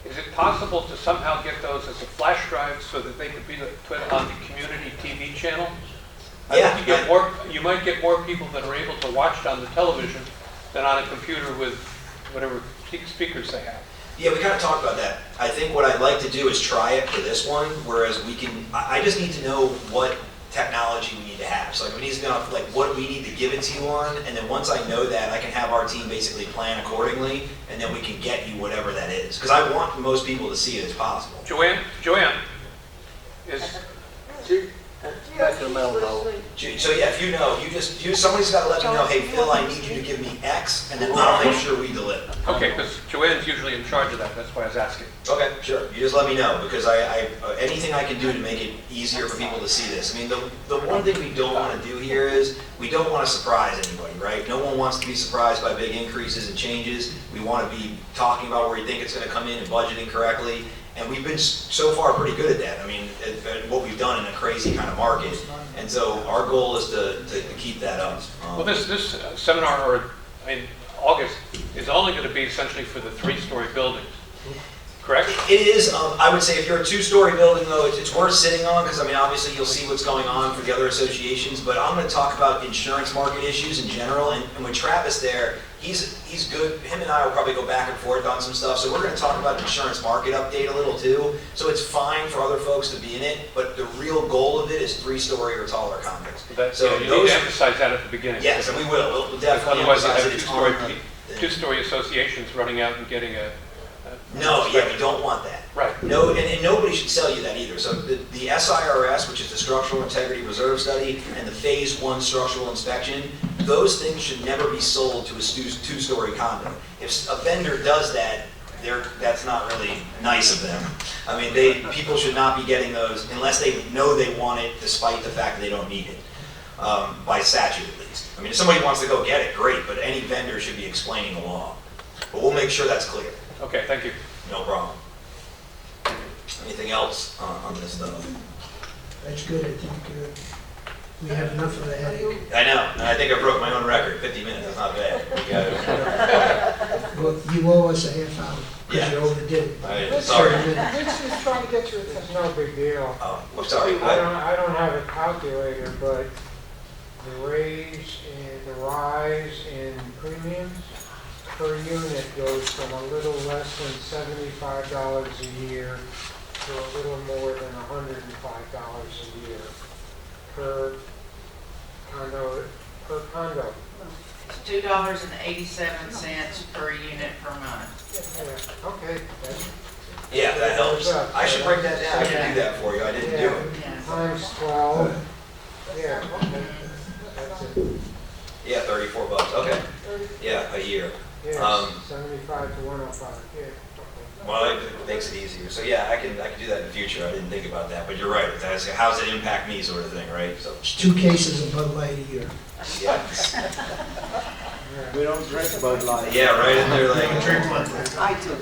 is it possible to somehow get those as a flash drive so that they could be put on the community TV channel? I think you might get more people that are able to watch it on the television than on a computer with whatever speakers they have. Yeah, we kind of talked about that. I think what I'd like to do is try it for this one, whereas I just need to know what technology we need to have. So we need to know what we need to give it to you on, and then once I know that, I can have our team basically plan accordingly, and then we can get you whatever that is. Because I want most people to see it as possible. Joanne is... So yeah, if you know, somebody's got to let me know, hey Phil, I need you to give me X, and then I'll make sure we deliver. Okay, because Joanne's usually in charge of that, that's why I was asking. Okay, sure. You just let me know, because anything I can do to make it easier for people to see this. I mean, the one thing we don't want to do here is, we don't want to surprise anybody, right? No one wants to be surprised by big increases and changes. We want to be talking about where we think it's going to come in and budgeting correctly. And we've been so far pretty good at that. I mean, at what we've done in a crazy kind of market. And so our goal is to keep that up. Well, this seminar, in August, is only going to be essentially for the 3-story buildings, correct? It is. I would say if you're a 2-story building, though, it's worth sitting on, because, obviously you'll see what's going on for the other associations. But I'm going to talk about insurance market issues in general. And with Travis there, he's good. Him and I will probably go back and forth on some stuff. So we're going to talk about insurance market update a little too. So it's fine for other folks to be in it, but the real goal of it is 3-story or taller condos. So you need to emphasize that at the beginning. Yes, and we will. We'll definitely otherwise emphasize it. Two-story associations running out and getting a... No, yeah, we don't want that. Right. No, and nobody should sell you that either. So the SIRS, which is the Structural Integrity Reserve Study, and the Phase 1 structural inspection, those things should never be sold to a 2-story condo. If a vendor does that, that's not really nice of them. People should not be getting those unless they know they want it, despite the fact that they don't need it, by statute at least. If somebody wants to go get it, great, but any vendor should be explaining the law. But we'll make sure that's clear. Okay, thank you. No problem. Anything else on this stuff? That's good, I think we have enough of a headache. I know, and I think I broke my own record, 50 minutes, that's not bad. Well, you owe us a half hour, because you overdid it. Sorry. Rich was trying to get your attention. It's no big deal. Oh, I'm sorry. I don't have a calculator, but the rise in premiums per unit goes from a little less than $75 a year to a little more than $105 a year per condo. It's $2.87 per unit per month. Yeah, okay. Yeah, that helps. I should break that down. I can do that for you. I didn't do it. Yeah. Times 12. Yeah, okay. That's it. Yeah, $34. Okay. Yeah, a year. Yeah, 75 to 105. Yeah. Okay. Well, it makes it easier. So yeah, I can do that in the future. I didn't think about that, but you're right. That's how's it impact me, sort of thing, right? So It's 2 cases of Bud Light a year. yeah, We don't drink Bud Light. yeah, right in there, like Drink one. I do.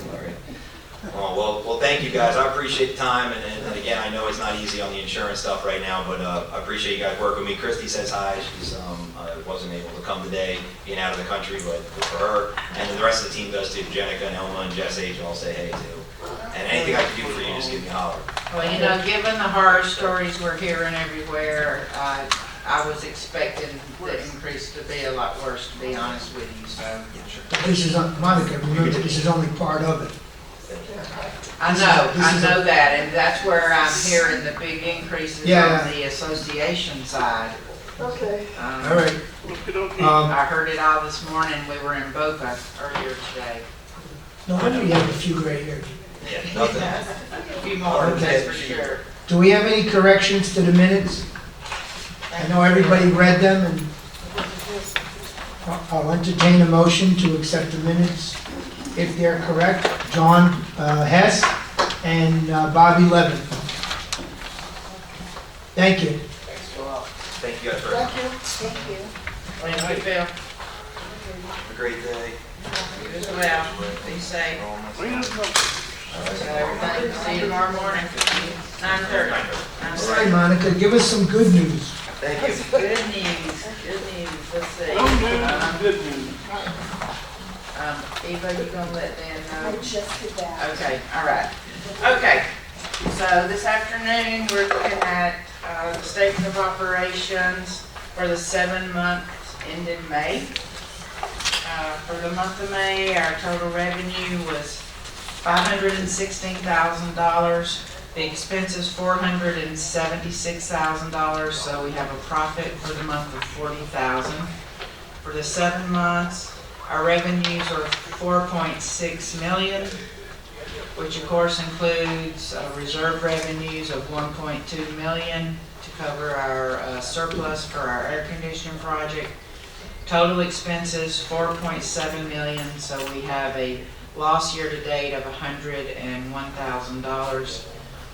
Well, thank you guys. I appreciate the time, and again, I know it's not easy on the insurance stuff right now, but I appreciate you guys working with me. Christy says hi. She's wasn't able to come today, being out of the country, but good for her. And then the rest of the team does too. Jenica and Elma and Jess H. all say hey too. And anything I can do for you, just give me a holler. Well, you know, given the horror stories we're hearing everywhere, I was expecting the increase to be a lot worse, to be honest with you, so. But this is, Monica, remember, this is only part of it. I know that, and that's where I'm hearing the big increases Yeah. on the association side. Okay. All right. I heard it all this morning, we were in Boca earlier today. No wonder you have a few gray hairs. Yeah, nothing. A few more, Okay. that's for sure. Do we have any corrections to the minutes? I know everybody read them, and I'll entertain a motion to accept the minutes if they're correct. John Hess and Bobby Levin. Thank you. Thank you guys very much. Thank you. Thank you, Phil. Have a great day. You as well. Be safe. So everybody, see you tomorrow morning, 9:30. All right, Monica, give us some good news. Thank you. Good news, let's see. Good news. Eva, you gonna let Dan I know? just did that. Okay, all right. Okay, so this afternoon, we're looking at the statement of operations for the 7 months ended May. For the month of May, our total revenue was $516,000. The expenses $476,000, so we have a profit for the month of $40,000. For the 7 months, our revenues are $4.6 million, which of course includes reserve revenues of $1.2 million to cover our surplus for our air conditioning project. Total expenses $4.7 million, so we have a loss year-to-date of $101,000.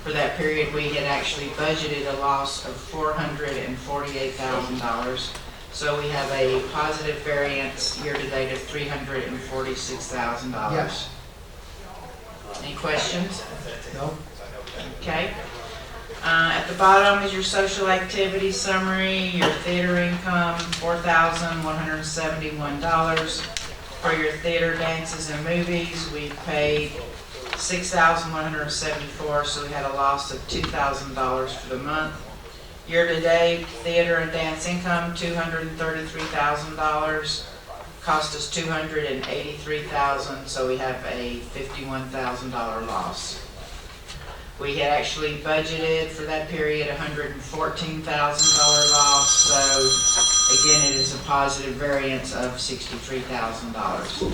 For that period, we had actually budgeted a loss of $448,000. So we have a positive variance year-to-date of $346,000. Yes. Any questions? No? Okay. At the bottom is your social activity summary, your theater income, $4,171. For your theater, dances, and movies, we paid $6,174, so we had a loss of $2,000 for the month. Year-to-date, theater and dance income, $233,000. Cost us $283,000, so we have a $51,000 loss. We had actually budgeted for that period $114,000 loss, so again, it is a positive variance of $63,000.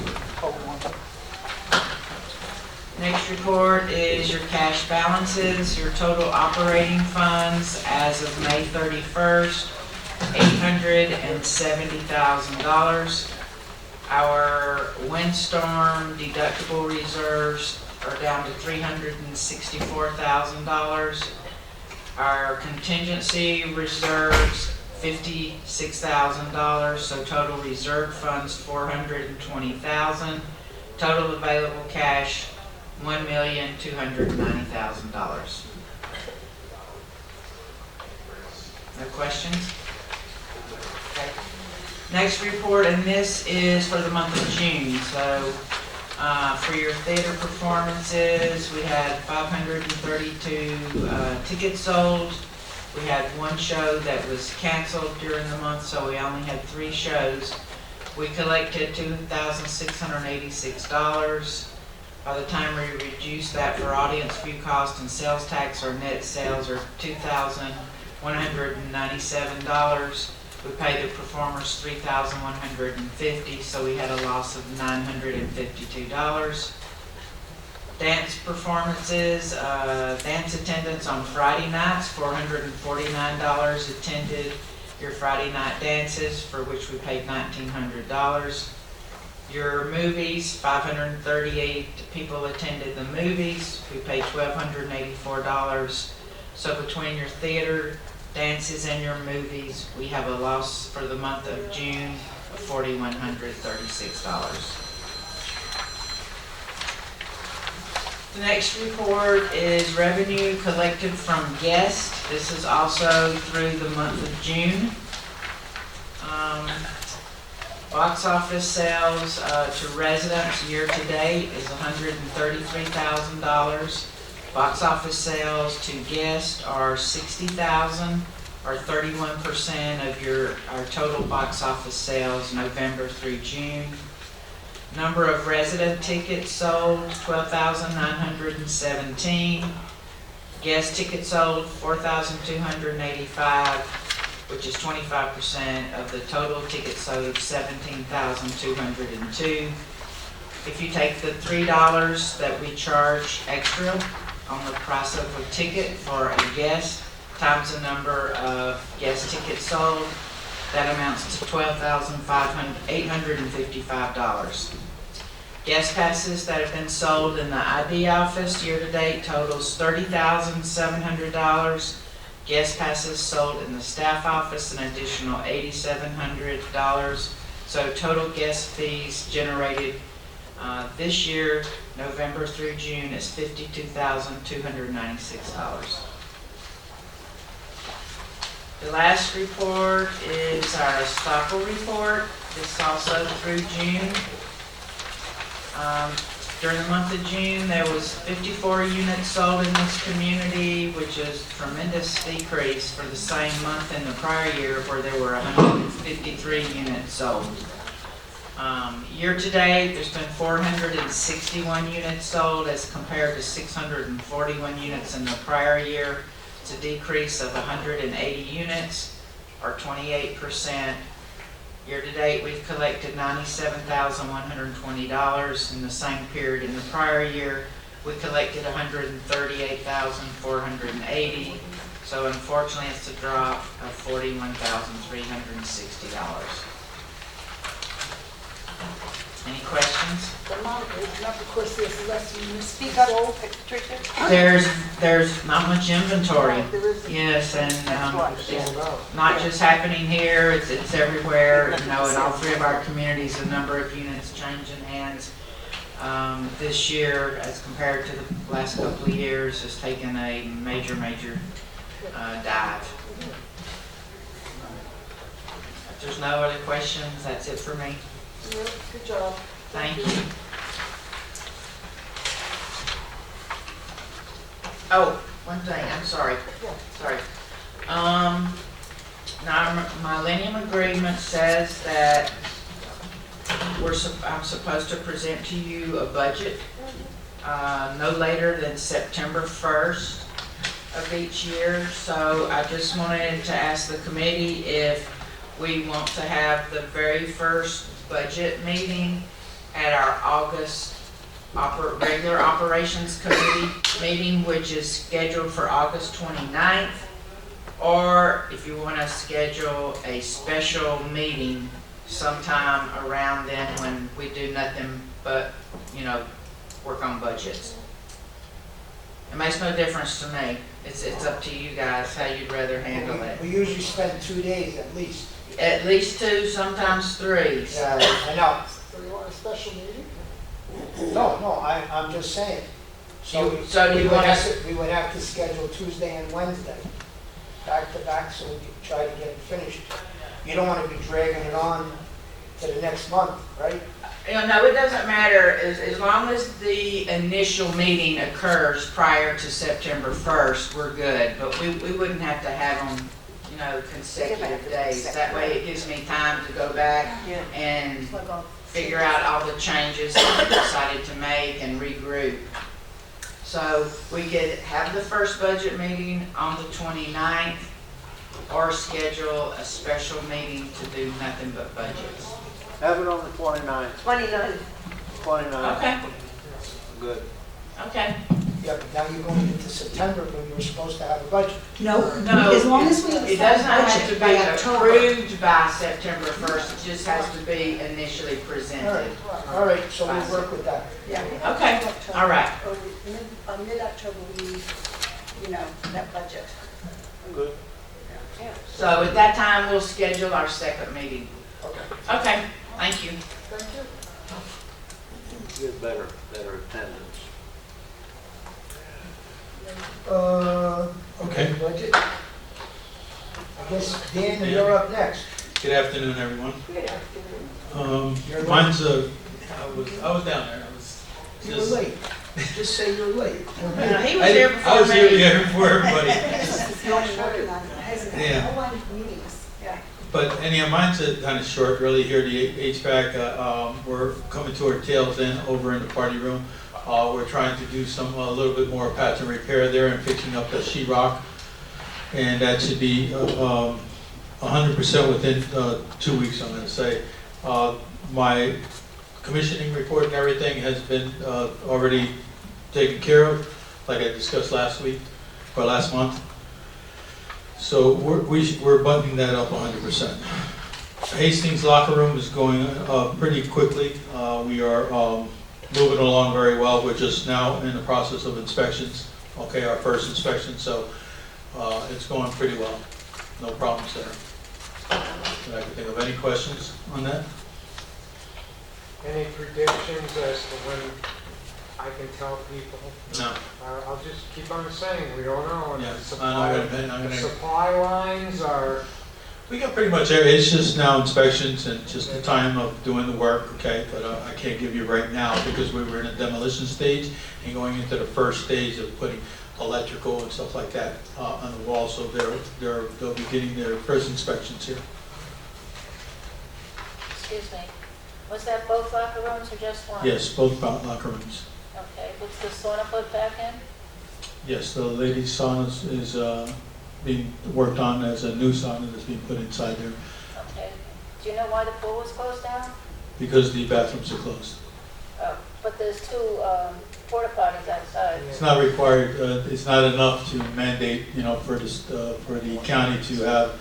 Next report is your cash balances, your total operating funds as of May 31st, $870,000. Our windstorm deductible reserves are down to $364,000. Our contingency reserves, $56,000, so total reserve funds, $420,000. Total available cash, $1,290,000. No questions? Okay. Next report, and this is for the month of June. So for your theater performances, we had 532 tickets sold. We had one show that was canceled during the month, so we only had 3 shows. We collected $2,686. By the time we reduce that for audience view cost and sales tax, our net sales are $2,197. We paid the performers $3,150, so we had a loss of $952. Dance performances, dance attendance on Friday nights, $449 attended your Friday night dances, for which we paid $1,900. Your movies, 538 people attended the movies. We paid $1,284. So between your theater, dances, and your movies, we have a loss for the month of June of $4,136. The next report is revenue collected from guests. This is also through the month of June. Box office sales to residents year-to-date is $133,000. Box office sales to guests are $60,000, or 31% of our total box office sales November through June. Number of resident tickets sold, 12,917. Guest tickets sold, 4,285, which is 25% of the total tickets sold, 17,202. If you take the $3 that we charge extra on the price of a ticket for a guest, times the number of guest tickets sold, that amounts to $12,855. Guest passes that have been sold in the ID office year-to-date totals $30,700. Guest passes sold in the staff office an additional $8,700. So total guest fees generated this year, November through June, is $52,296. The last report is our Stockel report. This is also through June. During the month of June, there was 54 units sold in this community, which is a tremendous decrease for the same month in the prior year where there were 153 units sold. Year-to-date, there's been 461 units sold as compared to 641 units in the prior year. It's a decrease of 180 units, or 28%. Year-to-date, we've collected $97,120. In the same period in the prior year, we collected $138,480. So unfortunately, it's a drop of $41,360. Any questions? The amount, of course, there's less units. Speak up, Patricia. There's not much inventory. There is. Yes, and Sold it's out. not just happening here, it's everywhere. You know, in all three of our communities, the number of units changing hands this year as compared to the last couple of years has taken a major dive. If there's no other questions, that's it for me. Good job. Thank you. Oh, one thing, I'm sorry. Sorry. Now, our Millennium Agreement says that I'm supposed to present to you a budget no later than September 1st of each year. So I just wanted to ask the committee if we want to have the very first budget meeting at our August regular operations committee meeting, which is scheduled for August 29th, or if you want to schedule a special meeting sometime around then when we do nothing but, work on budgets. It makes no difference to me. It's up to you guys how you'd rather handle it. We usually spend 2 days at least. At least 2, sometimes 3. So. I know. So you want a special meeting? No, I'm just saying. So do you we would want have us- to- We would have to schedule Tuesday and Wednesday, back to back, so we can try to get it finished. You don't want to be dragging it on to the next month, right? No, it doesn't matter, as long as the initial meeting occurs prior to September 1st, we're good. But we wouldn't have to have them, consecutive days. That way it gives me time to go back and It's like all- figure out all the changes that we decided to make and regroup. So we could have the first budget meeting on the 29th, or schedule a special meeting to do nothing but budgets. Have it on the 29th. 29. 29th. Okay, Good. okay. Yeah, but now you're going into September when you're supposed to have a budget. No, No, as long as we have a It doesn't have budget to by be October. approved by September 1st, it just has to be initially presented. All right, so we'll work with that. Yeah. Okay, all right. Or mid-October, that budget. Good. So at that time, we'll schedule our second meeting. Okay. Okay, thank you. Thank you. Get better attendance. Okay. Budget. I guess, Dan, you're up next. Good afternoon, everyone. Good afternoon. You're late. Mine's I was down there. You were late. Just say you're late. He was here before I was here me. before everybody. It's not working on it, hasn't it? Yeah. No one meetings, yeah. But anyhow, mine's kind of short, really, here, the HVAC, we're coming to our tails end over in the party room. We're trying to do a little bit more patch and repair there and fixing up the sheetrock. And that should be 100% within 2 weeks, I'm gonna say. My commissioning report and everything has been already taken care of, like I discussed last week, or last month. So we're buttoning that up 100%. Hastings locker room is going pretty quickly. We are moving along very well. We're just now in the process of inspections. Okay, our first inspection, so it's going pretty well. No problems there. That I can think of. Any questions on that? Any predictions as to when I can tell people? No. I'll just keep on saying, we don't know. And Yeah, the I'm supply, gonna- the supply lines are, We got pretty much, it's just now inspections and just the time of doing the work, okay? But I can't give you right now because we were in a demolition stage and going into the first stage of putting electrical and stuff like that on the wall. So they'll be getting their first inspections here. Excuse me, was that both locker rooms or just one? Yes, both locker rooms. Okay, was the sauna put back in? Yes, the ladies' sauna is being worked on as a new sauna that's being put inside there Okay, do you know why the pool was closed down? because the bathrooms are closed. Oh, but there's two porta potties outside. It's not required, it's not enough to mandate, for the county to have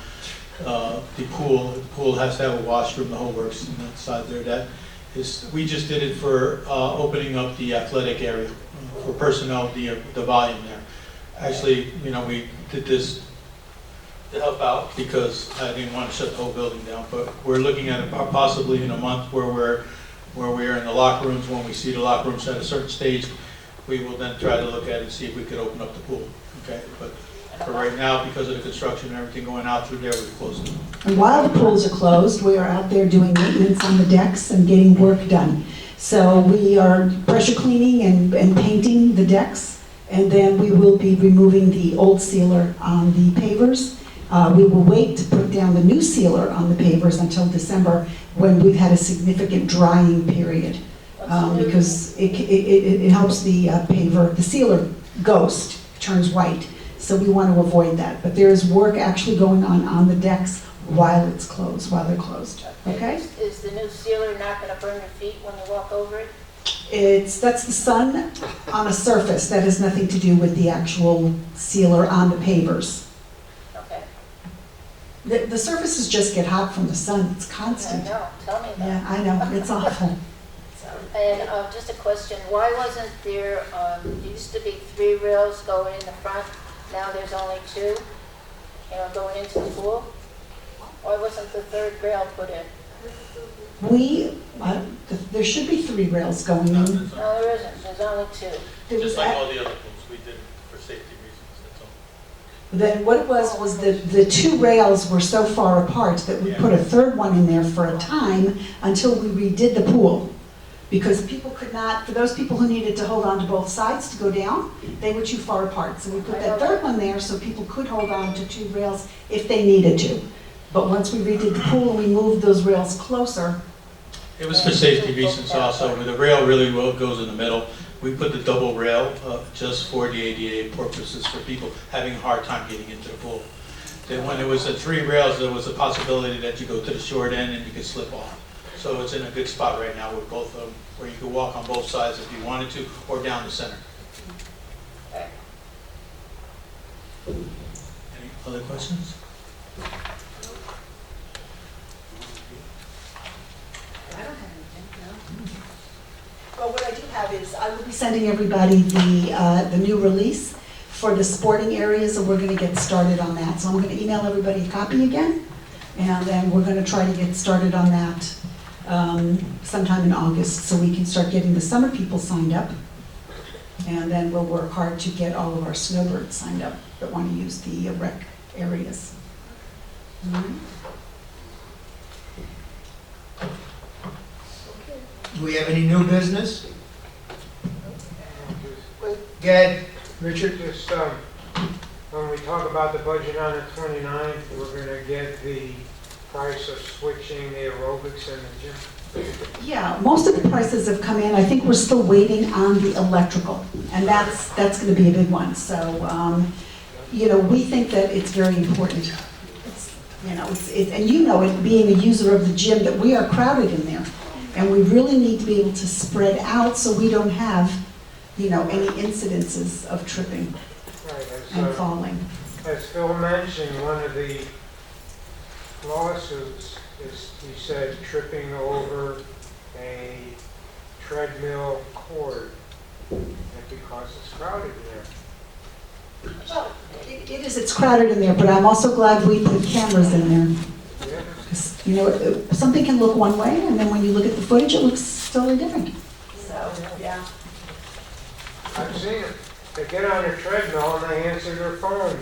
the pool. The pool has to have a washroom, the whole works inside there. That is, we just did it for opening up the athletic area for personnel, the volume there. Actually, we did this to help out because I didn't want to shut the whole building down. But we're looking at it possibly in a month where we're in the locker rooms. When we see the locker rooms at a certain stage, we will then try to look at it and see if we could open up the pool. Okay, but for right now, because of the construction and everything going out through there, we've closed it. And while the pools are closed, we are out there doing maintenance on the decks and getting work done. So we are pressure cleaning and painting the decks, and then we will be removing the old sealer on the pavers. We will wait to put down the new sealer on the pavers until December, when we've had a significant drying period. Because it helps the paver, the sealer ghost turns white. So we want to avoid that. But there is work actually going on the decks while they're closed, okay? Is the new sealer not gonna burn your feet when you walk over it? That's the sun on a surface. That has nothing to do with the actual sealer on the pavers. Okay. The surfaces just get hot from the sun. It's I constant. know, tell me Yeah, that. I know, it's awful. And just a question, why wasn't there, used to be 3 rails going in the front, now there's only 2, going into the pool? Why wasn't the 3rd rail put in? There should be 3 rails going in. No, there isn't, there's only 2. There was the other pools, we did it for safety reasons, that's all. Then what it was the 2 rails were so far apart that we put a 3rd one in there for a time until we redid the pool. Because people could not, for those people who needed to hold on to both sides to go down, they were too far apart. So we put that 3rd one there so people could hold on to 2 rails if they needed to. But once we redid the pool and we moved those rails closer. It was for safety reasons also, where the rail really goes in the middle. We put the double rail just for the ADA purposes, for people having a hard time getting into the pool. Then when it was at 3 rails, there was a possibility that you go to the short end and you could slip off. So it's in a good spot right now with both of them, where you could walk on both sides if you wanted to, or down the center. Okay. Any other questions? I don't have anything, no. Well, what I do have is, I will be sending everybody the new release for the sporting areas, and we're gonna get started on that. So I'm gonna email everybody a copy again, and then we're gonna try to get started on that sometime in August, so we can start getting the summer people signed up. And then we'll work hard to get all of our snowbirds signed up that want to use the rec areas. All right. Do we have any new business? Good. Richard? Just, when we talk about the budget on the 29th, we're gonna get the price of switching the aerobics and the gym. Yeah, most of the prices have come in. I think we're still waiting on the electrical, and that's going to be a big one. So, we think that it's very important. And it being a user of the gym, that we are crowded in there. And we really need to be able to spread out so we don't have, any incidences of tripping Right, and falling. as Phil mentioned, one of the lawsuits is, he said, tripping over a treadmill cord, and because it's crowded there. Well, it is, it's crowded in there, but I'm also glad we put cameras in there. Yeah. 'Cause, something can look one way, and then when you look at the footage, it looks totally different. So, yeah. I've seen it. They get on a treadmill and they answer their phone.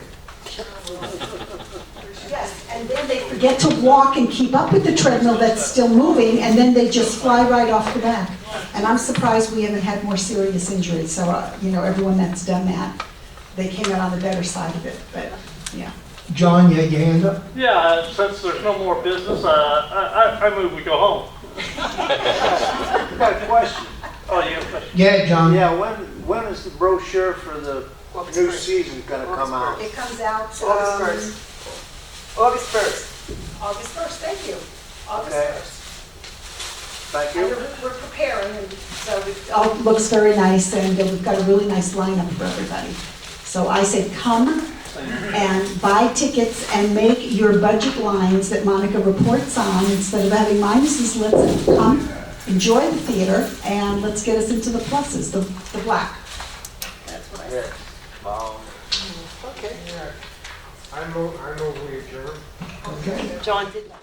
Yes, and then they Forget to walk and keep up with the treadmill that's still moving, and then they just fly right off the back. And I'm surprised we haven't had more serious injuries, so, everyone that's done that, they came out on the better side of it, but, yeah. John, you had your hand up? Yeah, since there's no more business, I move we go home. I got a question. Oh, you have a question? Yeah, John. Yeah, when is the brochure for the new season gonna come out? It comes out. August 1st. August 1st. August 1st, thank you. August Okay. 1st. Thank And you. we're preparing, and so we. Oh, it looks very nice, and we've got a really nice lineup for everybody. So I say come and buy tickets and make your budget lines that Monica reports on, instead of having minuses. Let's come, enjoy the theater, and let's get us into the pluses, the black. That's what I Yes. said. Okay. I move we adjourn. Okay. John did that.